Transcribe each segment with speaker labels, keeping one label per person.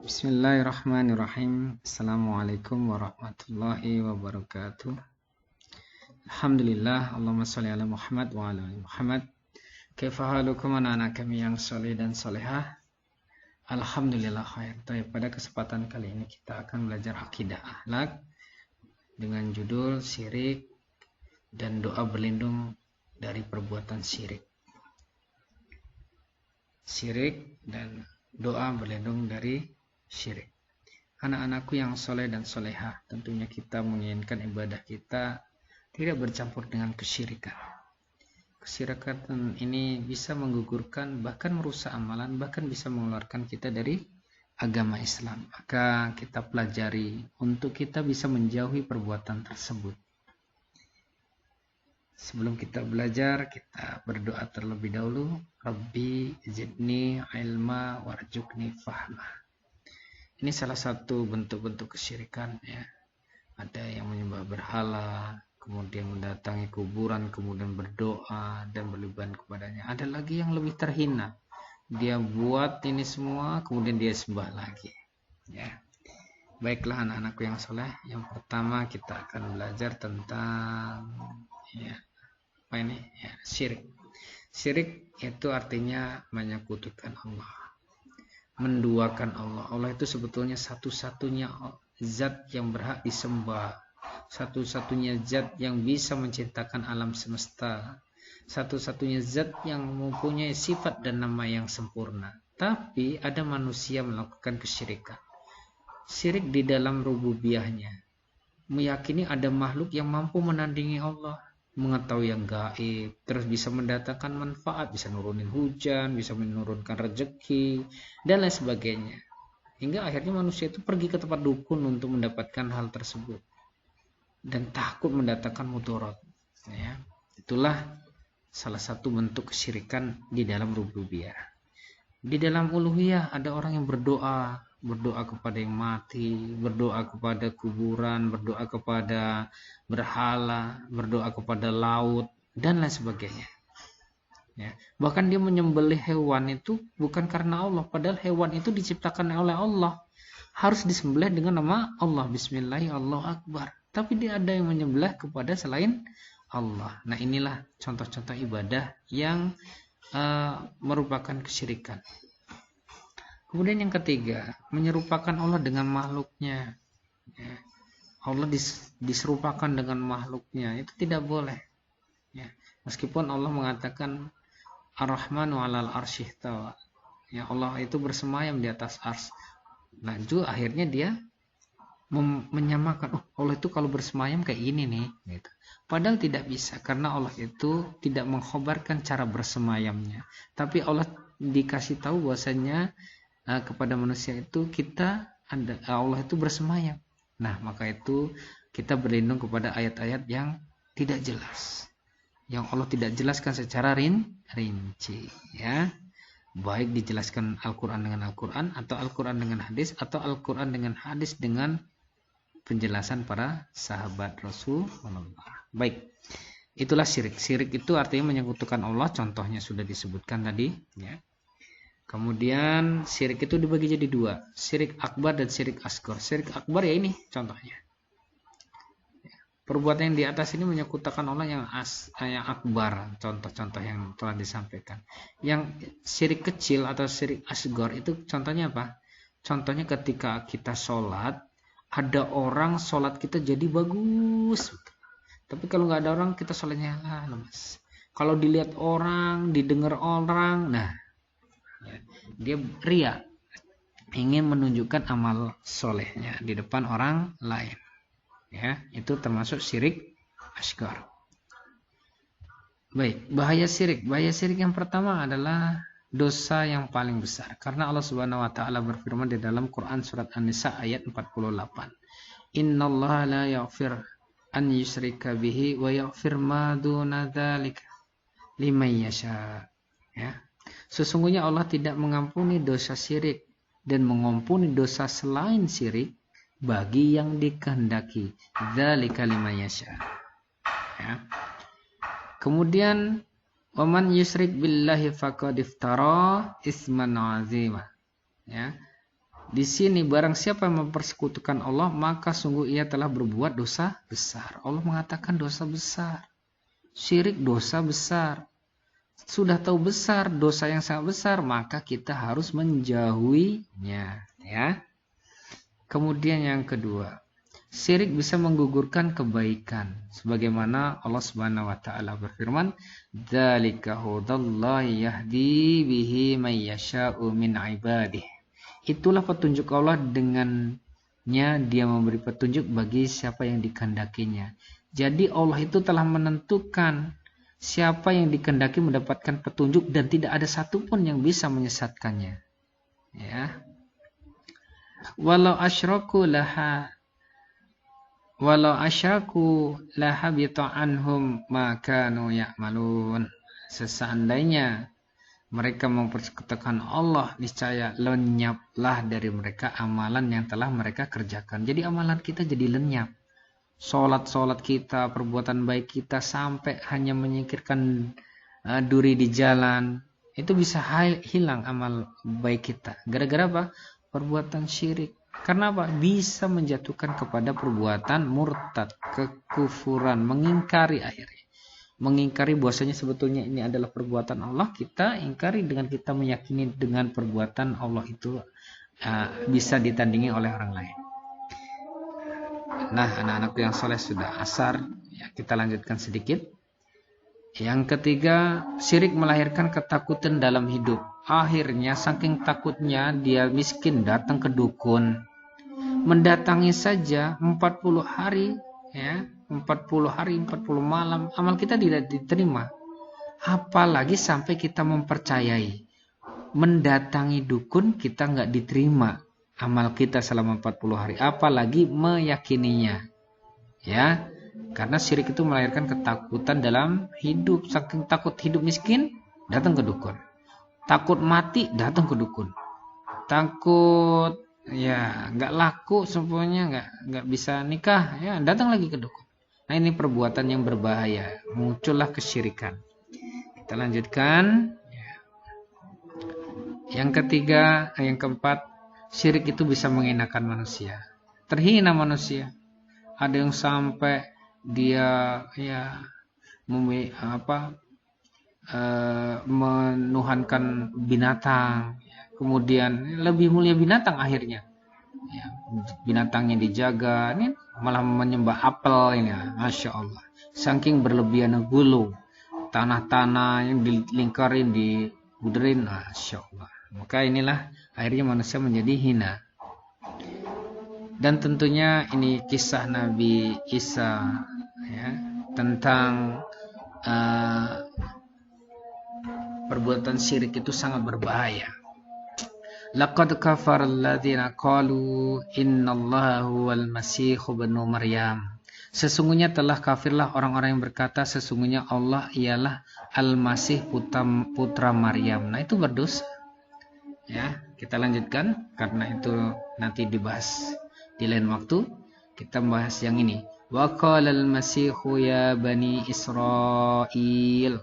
Speaker 1: Bismillahirrahmanirrahim. Assalamualaikum warahmatullahi wabarakatuh. Alhamdulillah. Allahumma sholli ala Muhammad wa ala ali Muhammad. Kaifa halukum anak-anak kami yang soleh dan solehah? Alhamdulillah khair. Pada kesempatan kali ini kita akan belajar akidah akhlak dengan judul syirik dan doa berlindung dari perbuatan syirik. Syirik dan doa berlindung dari syirik. Anak-anakku yang soleh dan solehah, tentunya kita menginginkan ibadah kita tidak bercampur dengan kesyirikan. Kesyirikan ini bisa menggugurkan, bahkan merusak amalan, bahkan bisa mengeluarkan kita dari agama Islam. Maka kita pelajari untuk kita bisa menjauhi perbuatan tersebut. Sebelum kita belajar, kita berdoa terlebih dahulu. Rabbi zidni ilma warzuqni fahma. Ini salah satu bentuk-bentuk kesyirikan ya. Ada yang menyembah berhala, kemudian mendatangi kuburan, kemudian berdoa dan berlebihan kepadanya. Ada lagi yang lebih terhina. Dia buat ini semua, kemudian dia sembah lagi. Ya. Baiklah anak-anakku yang soleh, yang pertama kita akan belajar tentang syirik. Syirik itu artinya menyekutukan Allah, menduakan Allah. Allah itu sebetulnya satu-satunya zat yang berhak disembah, satu-satunya zat yang bisa menciptakan alam semesta, satu-satunya zat yang mempunyai sifat dan nama yang sempurna. Tapi ada manusia melakukan kesyirikan. Syirik di dalam rububiyahnya, meyakini ada makhluk yang mampu menandingi Allah, mengetahui yang gaib, terus bisa mendatangkan manfaat, bisa nurunin hujan, bisa menurunkan rezeki, dan lain sebagainya. Hingga akhirnya manusia itu pergi ke tempat dukun untuk mendapatkan hal tersebut. Dan takut mendatangkan mudarat. Ya. Itulah salah satu bentuk kesyirikan di dalam rububiyah. Di dalam uluhiyah ada orang yang berdoa kepada yang mati, berdoa kepada kuburan, berdoa kepada berhala, berdoa kepada laut, dan lain sebagainya. Ya. Bahkan dia menyembelih hewan itu bukan karena Allah, padahal hewan itu diciptakan oleh Allah. Harus disembelih dengan nama Allah, Bismillahirrahmanirrahim, Allahu Akbar. Tapi dia ada yang menyembelih kepada selain Allah. Nah inilah contoh-contoh ibadah yang merupakan kesyirikan. Kemudian yang ketiga, menyerupakan Allah dengan makhluknya. Ya. Allah diserupakan dengan makhluknya, itu tidak boleh. Ya. Meskipun Allah mengatakan Ar-Rahmanu 'alal arsy istawa. Ya, Allah itu bersemayam di atas ars. Nah, juga akhirnya dia menyamakan, Allah itu kalau bersemayam kayak ini nih, gitu. Padahal tidak bisa, karena Allah itu tidak mengkhabarkan cara bersemayamnya. Tapi Allah dikasih tahu bahwasanya kepada manusia itu Allah itu bersemayam. Nah, maka itu kita berlindung kepada ayat-ayat yang tidak jelas, yang Allah tidak jelaskan secara rinci, ya. Baik dijelaskan Al-Quran dengan Al-Quran, atau Al-Quran dengan hadis, atau Al-Quran dengan hadis dengan penjelasan para sahabat Rasulullah. Baik, itulah syirik. Syirik itu artinya menyekutukan Allah, contohnya sudah disebutkan tadi, ya. Kemudian syirik itu dibagi jadi dua, syirik akbar dan syirik asghar. Syirik akbar ya ini contohnya. Perbuatan yang di atas ini menyekutukan Allah yang akbar, contoh-contoh yang telah disampaikan. Yang syirik kecil atau syirik asghar itu contohnya apa? Contohnya ketika kita sholat, ada orang sholat kita jadi bagus. Tapi kalau nggak ada orang, kita sholatnya lemas. Kalau dilihat orang, didengar orang, nah, ya, dia ria, ingin menunjukkan amal solehnya di depan orang lain. Ya, itu termasuk syirik asghar. Baik, bahaya syirik. Bahaya syirik yang pertama adalah dosa yang paling besar. Karena Allah Subhanahu wa taala berfirman di dalam Quran surat An-Nisa ayat 48. Innallaha la yaghfir an yushrika bihi wa yaghfir ma duna dzalika liman yasha. Ya. Sesungguhnya Allah tidak mengampuni dosa syirik dan mengampuni dosa selain syirik bagi yang dikehendaki. Dzalika liman yasha. Ya. Kemudian waman yusyrik billahi faqad iftara isman azima. Ya. Di sini barang siapa yang mempersekutukan Allah, maka sungguh ia telah berbuat dosa besar. Allah mengatakan dosa besar. Syirik dosa besar. Sudah tahu besar, dosa yang sangat besar, maka kita harus menjauhinya, ya. Kemudian yang kedua, syirik bisa menggugurkan kebaikan. Sebagaimana Allah Subhanahu wa taala berfirman, "Dzalika hudallahi yahdi bihi may yasha'u min ibadihi." Itulah petunjuk Allah, dengannya dia memberi petunjuk bagi siapa yang dikehendakinya. Jadi Allah itu telah menentukan siapa yang dikehendaki mendapatkan petunjuk dan tidak ada satupun yang bisa menyesatkannya. Ya. Walau asyraku lahabita anhum ma kanu ya'malun. Seandainya mereka mempersekutukan Allah, niscaya lenyaplah dari mereka amalan yang telah mereka kerjakan. Jadi amalan kita jadi lenyap. Sholat kita, perbuatan baik kita, sampai hanya menyingkirkan duri di jalan, itu bisa hilang amal baik kita. Gara-gara apa? Perbuatan syirik. Karena apa? Bisa menjatuhkan kepada perbuatan murtad, kekufuran, mengingkari akhirnya. Mengingkari bahwasanya sebetulnya ini adalah perbuatan Allah, kita ingkari dengan kita meyakini dengan perbuatan Allah itu bisa ditandingi oleh orang lain. Nah, anak-anakku yang soleh, sudah asar, ya, kita lanjutkan sedikit. Yang ketiga, syirik melahirkan ketakutan dalam hidup. Akhirnya saking takutnya dia miskin, datang ke dukun. Mendatangi saja 40 hari, ya, 40 hari, 40 malam, amal kita tidak diterima. Apalagi sampai kita mempercayai. Mendatangi dukun kita nggak diterima amal kita selama 40 hari, apalagi meyakininya. Ya, karena syirik itu melahirkan ketakutan dalam hidup. Saking takut hidup miskin, datang ke dukun. Takut mati, datang ke dukun. Takut ya nggak laku semuanya, nggak bisa nikah, ya datang lagi ke dukun. Nah, ini perbuatan yang berbahaya, muncullah kesyirikan. Kita lanjutkan. Yang ketiga, yang keempat, syirik itu bisa menghinakan manusia. Terhina manusia. Ada yang sampai dia ya menuhankan binatang, kemudian lebih mulia binatang akhirnya. Ya, binatangnya dijaga, ini malah menyembah apel ini, masya Allah. Saking berlebihan gulu, tanah-tanah yang dilingkarin, dibuderin, masya Allah. Maka inilah akhirnya manusia menjadi hina. Dan tentunya ini kisah Nabi Isa, ya, tentang perbuatan syirik itu sangat berbahaya. Laqad kafara alladziina qalu innallaha huwal masih ibnu Maryam. Sesungguhnya telah kafirlah orang-orang yang berkata sesungguhnya Allah ialah Al-Masih putra Maryam. Nah, itu berdosa. Ya, kita lanjutkan karena itu nanti dibahas di lain waktu. Kita bahas yang ini. Wa qala al-masihu ya bani Israil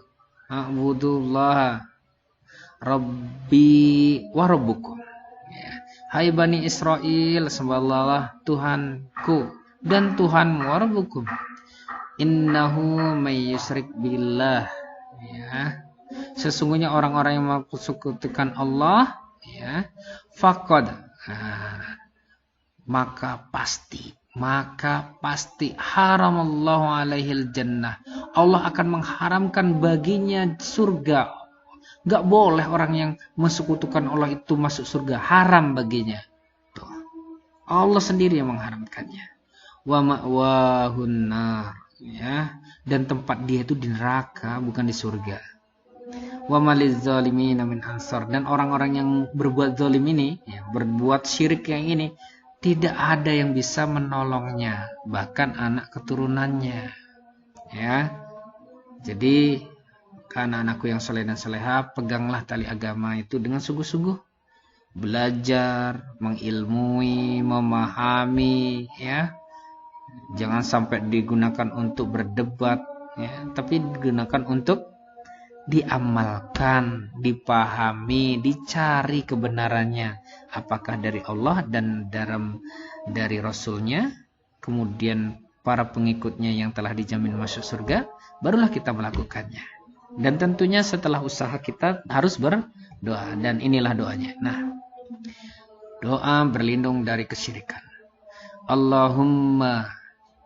Speaker 1: a'budullaha rabbi wa rabbukum. Ya. Hai bani Israel, sembahlah Tuhanku dan Tuhanmu, wa rabbukum. Innahu may yusyrik billah. Ya. Sesungguhnya orang-orang yang mempersekutukan Allah, ya, faqad, maka pasti haramallahu alaihil jannah, Allah akan mengharamkan baginya surga. Gak boleh orang yang mensekutukan Allah itu masuk surga, haram baginya. Tuh. Allah sendiri yang mengharamkannya. Wa ma'wahun nar, ya, dan tempat dia itu di neraka, bukan di surga. Wa maliz zalimin min ansar, dan orang-orang yang berbuat zalim ini, ya, berbuat syirik yang ini, tidak ada yang bisa menolongnya, bahkan anak keturunannya. Ya. Jadi anak-anakku yang soleh dan soleha, peganglah tali agama itu dengan sungguh-sungguh. Belajar, mengilmui, memahami, ya. Jangan sampai digunakan untuk berdebat, ya, tapi digunakan untuk diamalkan, dipahami, dicari kebenarannya. Apakah dari Allah dan dari Rasulnya, kemudian para pengikutnya yang telah dijamin masuk surga, barulah kita melakukannya. Dan tentunya setelah usaha kita harus berdoa. Dan inilah doanya. Nah, doa berlindung dari kesyirikan. Allahumma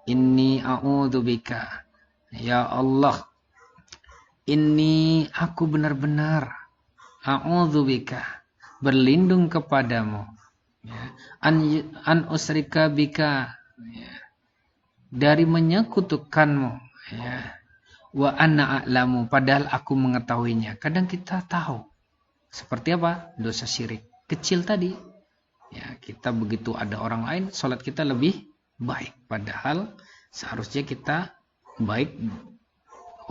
Speaker 1: inni a'udzubika. Ya Allah, ini aku benar-benar a'udzubika, berlindung kepadamu, ya, an usrika bika, ya, dari menyekutukanmu, ya, wa anna a'lamu, padahal aku mengetahuinya. Kadang kita tahu. Seperti apa? Dosa syirik kecil tadi. Ya, kita begitu ada orang lain, salat kita lebih baik, padahal seharusnya kita baik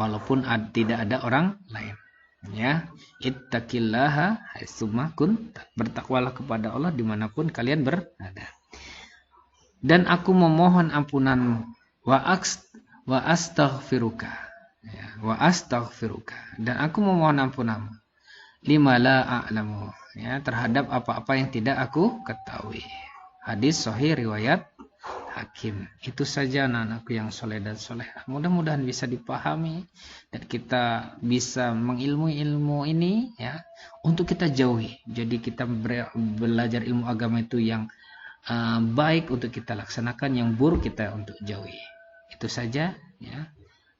Speaker 1: walaupun tidak ada orang lain. Ya, ittaqillaha haitsuma kunta, bertakwalah kepada Allah dimanapun kalian berada. Dan aku memohon ampunanmu, wa astaghfiruka, ya, wa astaghfiruka, dan aku memohon ampunanmu, lima la a'lamu, ya, terhadap apa-apa yang tidak aku ketahui. Hadis sahih riwayat Hakim. Itu saja anak-anakku yang soleh dan solehah. Mudah-mudahan bisa dipahami dan kita bisa mengilmui ilmu ini, ya, untuk kita jauhi. Jadi kita belajar ilmu agama itu yang baik untuk kita laksanakan, yang buruk kita untuk jauhi. Itu saja, ya.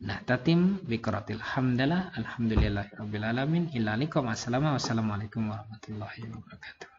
Speaker 1: Nah, tatim biqiratil hamdalah alhamdulillahirabbil alamin. Assalamualaikum warahmatullahi wabarakatuh.